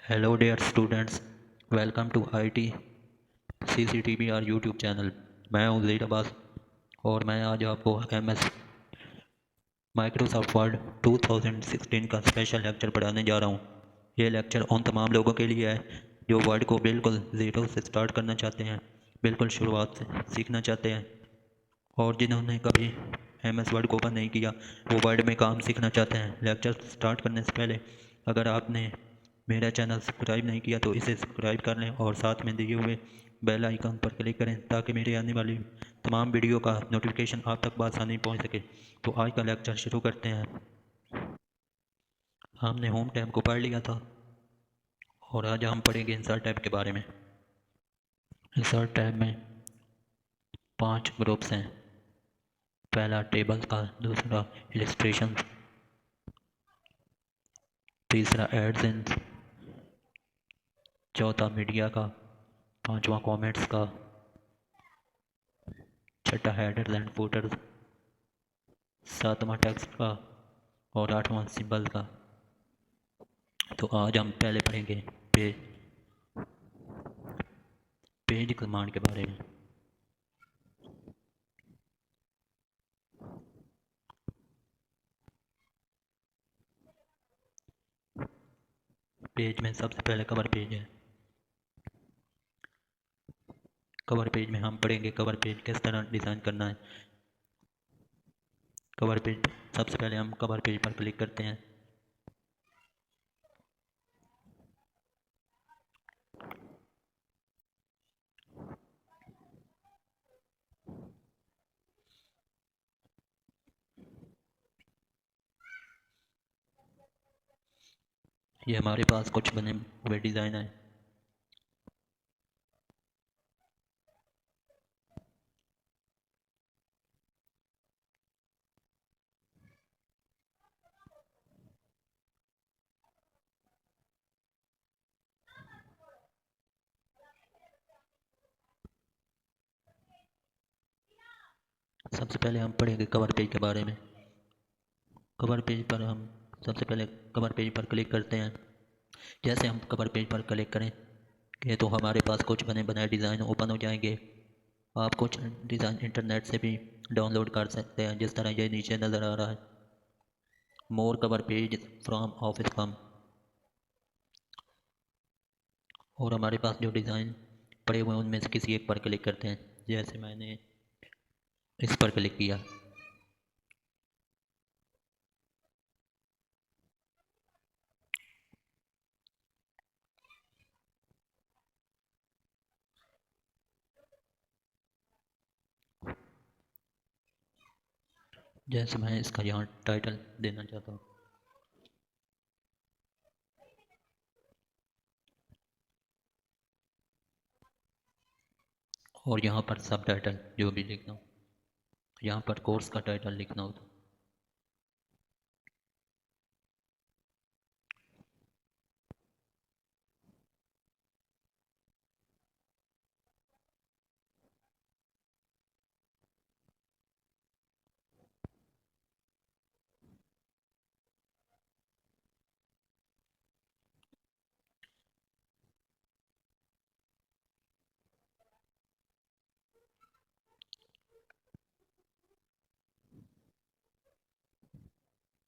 Hello dear students, welcome to IT CCTV और YouTube channel. मैं हूँ ज़हीर अब्बास और मैं आज आपको MS माइक्रोसॉफ्ट वर्ड 2016 का स्पेशल लेक्चर पढ़ाने जा रहा हूँ। ये लेक्चर उन तमाम लोगों के लिए है जो वर्ड को बिल्कुल ज़ीरो से स्टार्ट करना चाहते हैं, बिल्कुल शुरुआत से सीखना चाहते हैं, और जिन्होंने कभी MS वर्ड को ओपन नहीं किया वो वर्ड में काम सीखना चाहते हैं। लेक्चर स्टार्ट करने से पहले अगर आपने मेरा चैनल सब्सक्राइब नहीं किया तो इसे सब्सक्राइब कर लें और साथ में दिए हुए बेल आइकन पर क्लिक करें ताकि मेरे आने वाली तमाम वीडियो का नोटिफिकेशन आप तक बआसानी पहुंच सके। तो आज का लेक्चर शुरू करते हैं। हमने होम टैब को पढ़ लिया था और आज हम पढ़ेंगे इंसर्ट टैब के बारे में। इंसर्ट टैब में 5 ग्रुप्स हैं। पहला टेबल का, दूसरा इलस्ट्रेशन, तीसरा एडसेंस, चौथा मीडिया का, पांचवा कमेंट्स का, छठा हेडर्स एंड फुटर्स, सातवां टेक्स्ट का और आठवां सिंबल का। तो आज हम पहले पढ़ेंगे पेज कमांड के बारे में। पेज में सबसे पहले कवर पेज है। कवर पेज में हम पढ़ेंगे कवर पेज किस तरह डिज़ाइन करना है। कवर पेज, सबसे पहले हम कवर पेज पर क्लिक करते हैं। ये हमारे पास कुछ बने हुए डिज़ाइन है। सबसे पहले हम पढ़ेंगे कवर पेज के बारे में। कवर पेज पर हम सबसे पहले कवर पेज पर क्लिक करते हैं। जैसे हम कवर पेज पर क्लिक करें कि तो हमारे पास कुछ बने बनाए डिज़ाइन ओपन हो जाएंगे। आप कुछ डिज़ाइन इंटरनेट से भी डाउनलोड कर सकते हैं, जिस तरह ये नीचे नज़र आ रहा है, मोर कवर पेज फ्रॉम ऑफिस कम। और हमारे पास जो डिज़ाइन पड़े हुए हैं उनमें से किसी एक पर क्लिक करते हैं। जैसे मैंने इस पर क्लिक किया। जैसे मैं इसका यहाँ टाइटल देना चाहता हूँ। और यहाँ पर सब टाइटल जो भी लिखना हो, यहाँ पर कोर्स का टाइटल लिखना हो तो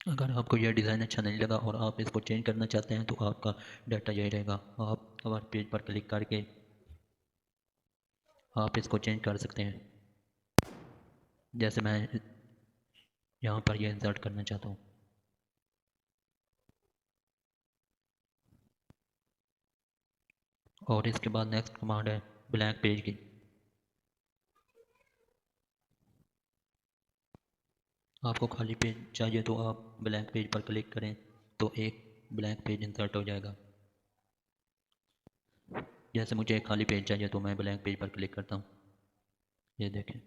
अगर आपको यह डिज़ाइन अच्छा नहीं लगा और आप इसको चेंज करना चाहते हैं तो आपका डाटा यही रहेगा। आप कवर पेज पर क्लिक करके आप इसको चेंज कर सकते हैं। जैसे मैं यहाँ पर यह इंसर्ट करना चाहता हूँ। और इसके बाद नेक्स्ट कमांड है ब्लैंक पेज की। आपको खाली पेज चाहिए तो आप ब्लैंक पेज पर क्लिक करें तो एक ब्लैंक पेज इंसर्ट हो जाएगा। जैसे मुझे एक खाली पेज चाहिए तो मैं ब्लैंक पेज पर क्लिक करता हूँ। ये देखें।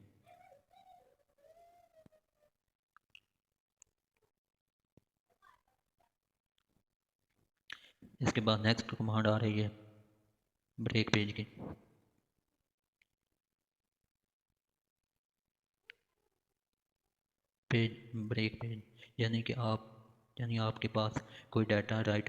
इसके बाद नेक्स्ट कमांड आ रही है ब्रेक पेज की। पेज ब्रेक पेज यानी कि आपके पास कोई डाटा राइट